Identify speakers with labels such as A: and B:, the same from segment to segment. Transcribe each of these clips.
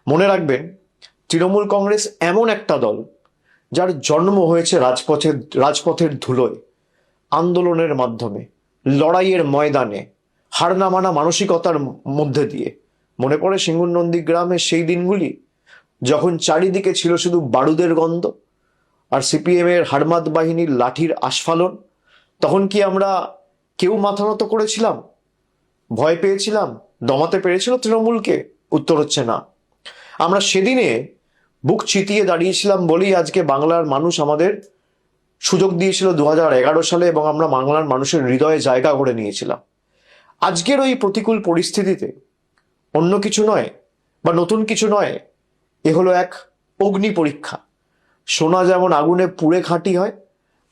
A: মনে রাখবেন, তৃণমূল কংগ্রেস এমন একটা দল যার জন্ম হয়েছে রাজপথের ধুলোয়, আন্দোলনের মাধ্যমে, লড়াইয়ের ময়দানে, হার না মানা মানসিকতার মধ্যে দিয়ে। মনে পড়ে সিঙ্গুর নন্দীগ্রামের সেই দিনগুলি, যখন চারিদিকে ছিল শুধু বারুদের গন্ধ আর সিপিএম এর হারমাদ বাহিনীর লাঠির আস্ফালন। তখন কি আমরা কেউ মাথা নত করেছিলাম? ভয় পেয়েছিলাম? দমাতে পেরেছিল তৃণমূলকে? উত্তর হচ্ছে না। আমরা সেদিনে বুক চিতিয়ে দাঁড়িয়েছিলাম বলেই আজকে বাংলার মানুষ আমাদের সুযোগ দিয়েছিল 2011 সালে, এবং আমরা বাংলার মানুষের হৃদয়ে জায়গা করে নিয়েছিলাম। আজকের ওই প্রতিকূল পরিস্থিতিতে অন্য কিছু নয় বা নতুন কিছু নয়, এ হলো এক অগ্নি পরীক্ষা। সোনা যেমন আগুনে পুড়ে খাঁটি হয়,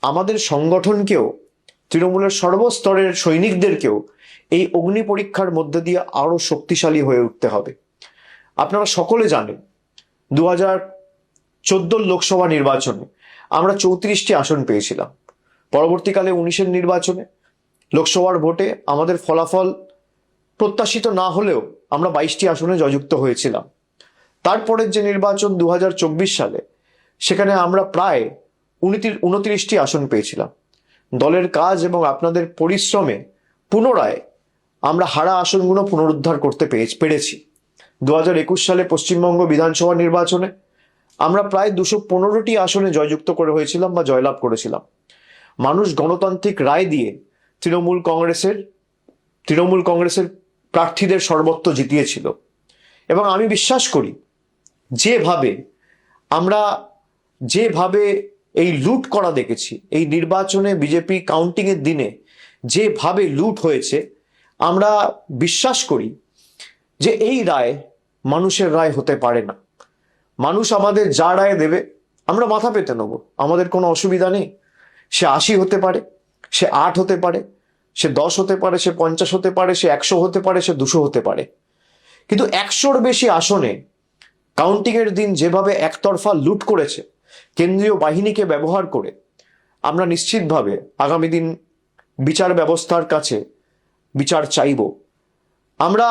A: আমাদের সংগঠনকেও, তৃণমূলের সর্বস্তরের সৈনিকদেরকেও এই অগ্নি পরীক্ষার মধ্যে দিয়ে আরো শক্তিশালী হয়ে উঠতে হবে। আপনারা সকলে জানেন, 2014 লোকসভা নির্বাচনে আমরা 34টি আসন পেয়েছিলাম। পরবর্তীকালে 19-এর নির্বাচনে লোকসভার ভোটে আমাদের ফলাফল প্রত্যাশিত না হলেও আমরা 22টি আসনে জয়যুক্ত হয়েছিলাম। তারপরের যে নির্বাচন 2024 সালে, সেখানে আমরা প্রায় 29টি আসন পেয়েছিলাম। দলের কাজ এবং আপনাদের পরিশ্রমে পুনরায় আমরা হারা আসনগুলো পুনরুদ্ধার করতে পেরেছি। 2021 সালে পশ্চিমবঙ্গ বিধানসভা নির্বাচনে আমরা প্রায় 215টি আসনে জয়যুক্ত করে হয়েছিলাম বা জয়লাভ করেছিলাম। মানুষ গণতান্ত্রিক রায় দিয়ে তৃণমূল কংগ্রেসের প্রার্থীদের সর্বত্র জিতিয়েছিল। এবং আমি বিশ্বাস করি, যেভাবে এই লুট করা দেখেছি, এই নির্বাচনে বিজেপি কাউন্টিং এর দিনে যেভাবে লুট হয়েছে, আমরা বিশ্বাস করি যে এই রায় মানুষের রায় হতে পারে না। মানুষ আমাদের যা রায় দেবে আমরা মাথা পেতে নেব, আমাদের কোনো অসুবিধা নেই। সে 80 হতে পারে, সে 8 হতে পারে, সে 10 হতে পারে, সে 50 হতে পারে, সে 100 হতে পারে, সে 200 হতে পারে। কিন্তু 100-র বেশি আসনে কাউন্টিং এর দিন যেভাবে একতরফা লুট করেছে কেন্দ্রীয় বাহিনীকে ব্যবহার করে, আমরা নিশ্চিতভাবে আগামী দিন বিচার ব্যবস্থার কাছে বিচার চাইব। আমরা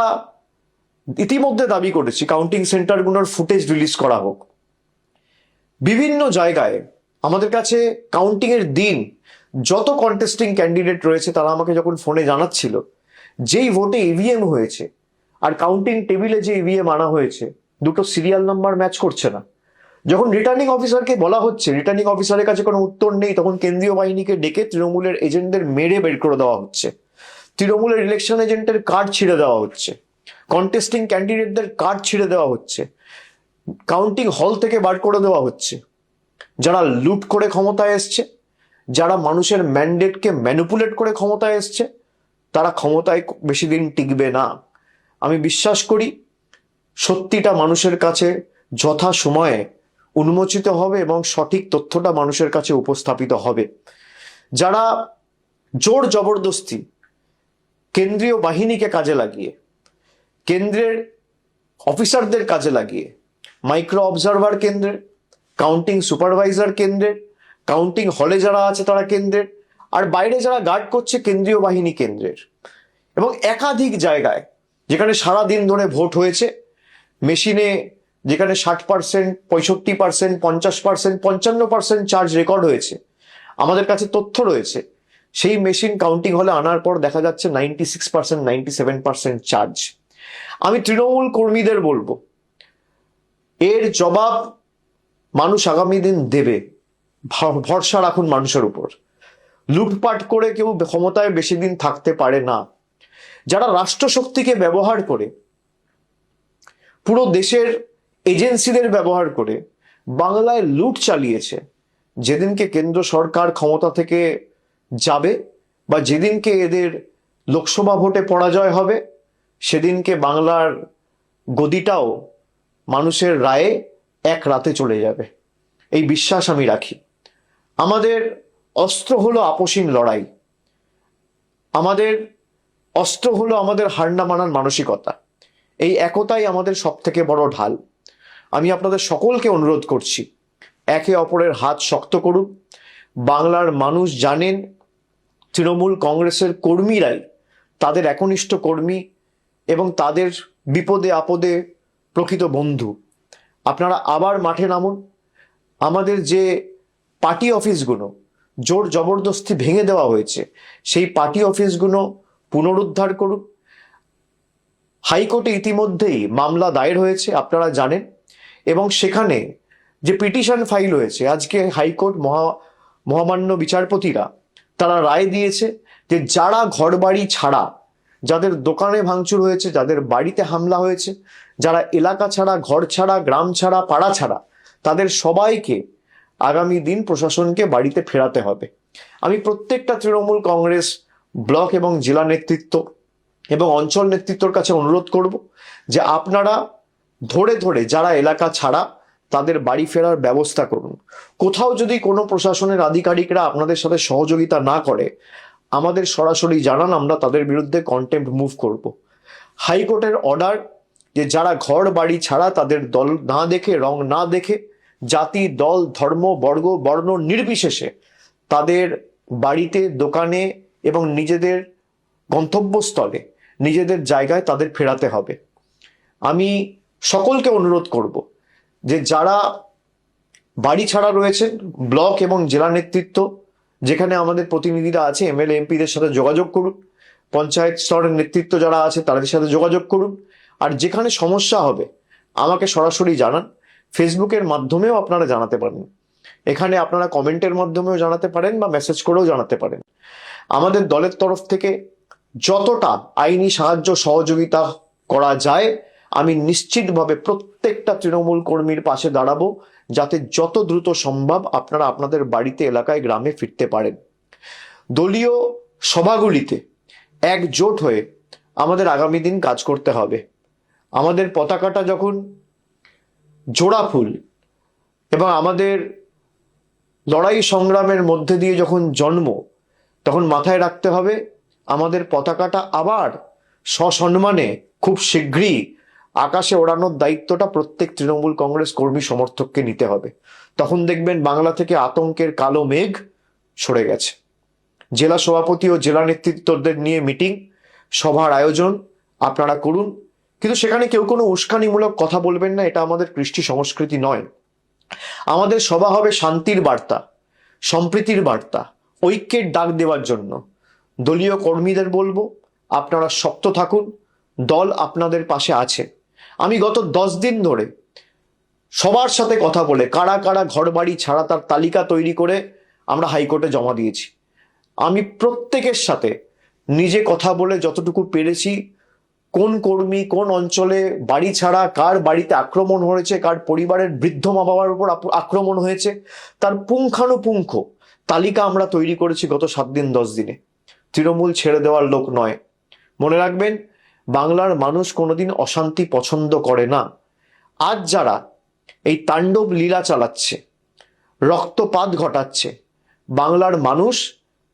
A: ইতিমধ্যে দাবি করেছি কাউন্টিং সেন্টারগুলোর ফুটেজ রিলিজ করা হোক। বিভিন্ন জায়গায় আমাদের কাছে কাউন্টিং এর দিন যত কন্টেস্টিং ক্যান্ডিডেট রয়েছে, তারা আমাকে যখন ফোনে জানাচ্ছিল যেই ভোটে ইভিএম হয়েছে আর কাউন্টিং টেবিলে যে ইভিএম আনা হয়েছে, দুটো সিরিয়াল নাম্বার ম্যাচ করছে না। যখন রিটার্নিং অফিসারকে বলা হচ্ছে, রিটার্নিং অফিসারের কাছে কোনো উত্তর নেই, তখন কেন্দ্রীয় বাহিনীকে ডেকে তৃণমূলের এজেন্টদের মেরে বের করে দেওয়া হচ্ছে। তৃণমূলের ইলেকশন এজেন্টের কার্ড ছিঁড়ে দেওয়া হচ্ছে, কন্টেস্টিং ক্যান্ডিডেটদের কার্ড ছিঁড়ে দেওয়া হচ্ছে, কাউন্টিং হল থেকে বার করে দেওয়া হচ্ছে। যারা লুট করে ক্ষমতায় এসছে, যারা মানুষের ম্যান্ডেটকে ম্যানিপুলেট করে ক্ষমতায় এসছে, তারা ক্ষমতায় বেশি দিন টিকবে না। আমি বিশ্বাস করি সত্যিটা মানুষের কাছে যথা সময়ে উন্মোচিত হবে এবং সঠিক তথ্যটা মানুষের কাছে উপস্থাপিত হবে। যারা জোর জবরদস্তি কেন্দ্রীয় বাহিনীকে কাজে লাগিয়ে, কেন্দ্রের অফিসারদের কাজে লাগিয়ে, মাইক্রো অবজারভার কেন্দ্রের, কাউন্টিং সুপারভাইজার কেন্দ্রের, কাউন্টিং হলে যারা আছে তারা কেন্দ্রের, আর বাইরে যারা গার্ড করছে কেন্দ্রীয় বাহিনী কেন্দ্রের, এবং একাধিক জায়গায় যেখানে সারা দিন ধরে ভোট হয়েছে, মেশিনে যেখানে 60%, 65%, 50%, 55% চার্জ রেকর্ড হয়েছে, আমাদের কাছে তথ্য রয়েছে, সেই মেশিন কাউন্টিং হলে আনার পর দেখা যাচ্ছে 96%, 97% চার্জ। আমি তৃণমূল কর্মীদের বলবো, এর জবাব মানুষ আগামী দিন দেবে। ভরসা রাখুন মানুষের উপর। লুটপাট করে কেউ ক্ষমতায় বেশি দিন থাকতে পারে না। যারা রাষ্ট্রশক্তিকে ব্যবহার করে, পুরো দেশের এজেন্সিদের ব্যবহার করে বাংলায় লুট চালিয়েছে, যেদিনকে কেন্দ্র সরকার ক্ষমতা থেকে যাবে বা যেদিনকে এদের লোকসভা ভোটে পরাজয় হবে, সেদিনকে বাংলার গদিটাও মানুষের রায়ে এক রাতে চলে যাবে, এই বিশ্বাস আমি রাখি। আমাদের অস্ত্র হলো আপোষহীন লড়াই, আমাদের অস্ত্র হলো আমাদের হার না মানার মানসিকতা। এই একতাই আমাদের সব থেকে বড় ঢাল। আমি আপনাদের সকলকে অনুরোধ করছি, একে অপরের হাত শক্ত করুন। বাংলার মানুষ জানেন তৃণমূল কংগ্রেসের কর্মীরাই তাদের একনিষ্ঠ কর্মী এবং তাদের বিপদে আপদে প্রকৃত বন্ধু। আপনারা আবার মাঠে নামুন। আমাদের যে পার্টি অফিসগুলো জোর জবরদস্তি ভেঙে দেওয়া হয়েছে, সেই পার্টি অফিসগুলো পুনরুদ্ধার করুন। হাইকোর্টে ইতিমধ্যেই মামলা দায়ের হয়েছে, আপনারা জানেন, এবং সেখানে যে পিটিশন ফাইল হয়েছে, আজকে হাইকোর্ট মহামান্য বিচারপতিরা তারা রায় দিয়েছে যে যারা ঘরবাড়ি ছাড়া, যাদের দোকানে ভাঙচুর হয়েছে, যাদের বাড়িতে হামলা হয়েছে, যারা এলাকা ছাড়া, ঘর ছাড়া, গ্রাম ছাড়া, পাড়া ছাড়া, তাদের সবাইকে আগামী দিন প্রশাসনকে বাড়িতে ফেরাতে হবে। আমি প্রত্যেকটা তৃণমূল কংগ্রেস ব্লক এবং জেলা নেতৃত্ব এবং অঞ্চল নেতৃত্বর কাছে অনুরোধ করব যে আপনারা ধরে ধরে যারা এলাকা ছাড়া তাদের বাড়ি ফেরার ব্যবস্থা করুন। কোথাও যদি কোনো প্রশাসনের আধিকারিকরা আপনাদের সাথে সহযোগিতা না করে, আমাদের সরাসরি জানান, আমরা তাদের বিরুদ্ধে কন্টেম্পট মুভ করব। হাইকোর্টের অর্ডার যে যারা ঘর বাড়ি ছাড়া, তাদের দল না দেখে, রং না দেখে, জাতি, দল, ধর্ম, বর্ণ নির্বিশেষে তাদের বাড়িতে, দোকানে এবং নিজেদের গন্তব্যস্থলে, নিজেদের জায়গায় তাদের ফেরাতে হবে। আমি সকলকে অনুরোধ করব যে যারা বাড়ি ছাড়া রয়েছেন, ব্লক এবং জেলা নেতৃত্ব যেখানে আমাদের প্রতিনিধিরা আছে, এমএলএ এমপিদের সাথে যোগাযোগ করুন। পঞ্চায়েত স্তরের নেতৃত্ব যারা আছে তাদের সাথে যোগাযোগ করুন। আর যেখানে সমস্যা হবে আমাকে সরাসরি জানান। ফেসবুকের মাধ্যমেও আপনারা জানাতে পারেন, এখানে আপনারা কমেন্টের মাধ্যমেও জানাতে পারেন বা মেসেজ করেও জানাতে পারেন। আমাদের দলের তরফ থেকে যতটা আইনি সাহায্য সহযোগিতা করা যায়, আমি নিশ্চিতভাবে প্রত্যেকটা তৃণমূল কর্মীর পাশে দাঁড়াবো, যাতে যত দ্রুত সম্ভব আপনারা আপনাদের বাড়িতে, এলাকায়, গ্রামে ফিরতে পারেন। দলীয় সভাগুলিতে একজোট হয়ে আমাদের আগামী দিন কাজ করতে হবে। আমাদের পতাকাটা যখন জোড়া ফুল এবং আমাদের লড়াই সংগ্রামের মধ্যে দিয়ে যখন জন্ম, তখন মাথায় রাখতে হবে আমাদের পতাকাটা আবার সসম্মানে খুব শীঘ্রই আকাশে ওড়ানোর দায়িত্বটা প্রত্যেক তৃণমূল কংগ্রেস কর্মী সমর্থককে নিতে হবে। তখন দেখবেন বাংলা থেকে আতঙ্কের কালো মেঘ সরে গেছে। জেলা সভাপতি ও জেলা নেতৃত্বদের নিয়ে মিটিং, সভার আয়োজন আপনারা করুন, কিন্তু সেখানে কেউ কোনো উস্কানিমূলক কথা বলবেন না। এটা আমাদের কৃষ্টি সংস্কৃতি নয়। আমাদের সভা হবে শান্তির বার্তা, সম্প্রীতির বার্তা, ঐক্যের ডাক দেওয়ার জন্য। দলীয় কর্মীদের বলবো আপনারা শক্ত থাকুন, দল আপনাদের পাশে আছে। আমি গত 10 দিন ধরে সবার সাথে কথা বলে কারা কারা ঘর বাড়ি ছাড়া তার তালিকা তৈরি করে আমরা হাইকোর্টে জমা দিয়েছি। আমি প্রত্যেকের সাথে নিজে কথা বলে যতটুকু পেরেছি, কোন কর্মী কোন অঞ্চলে বাড়ি ছাড়া, কার বাড়িতে আক্রমণ হয়েছে, কার পরিবারের বৃদ্ধ মা বাবার উপর আক্রমণ হয়েছে, তার পুঙ্খানুপুঙ্খ তালিকা আমরা তৈরি করেছি গত 7 দিন 10 দিনে। তৃণমূল ছেড়ে দেওয়ার লোক নয়। মনে রাখবেন, বাংলার মানুষ কোনোদিন অশান্তি পছন্দ করে না। আজ যারা এই তাণ্ডব লীলা চালাচ্ছে, রক্তপাত ঘটাচ্ছে, বাংলার মানুষ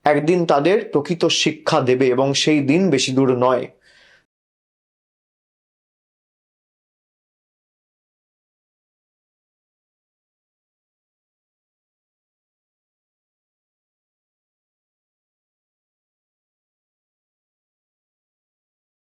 A: একদিন তাদের প্রকৃত শিক্ষা দেবে এবং সেই দিন বেশি দূর নয়।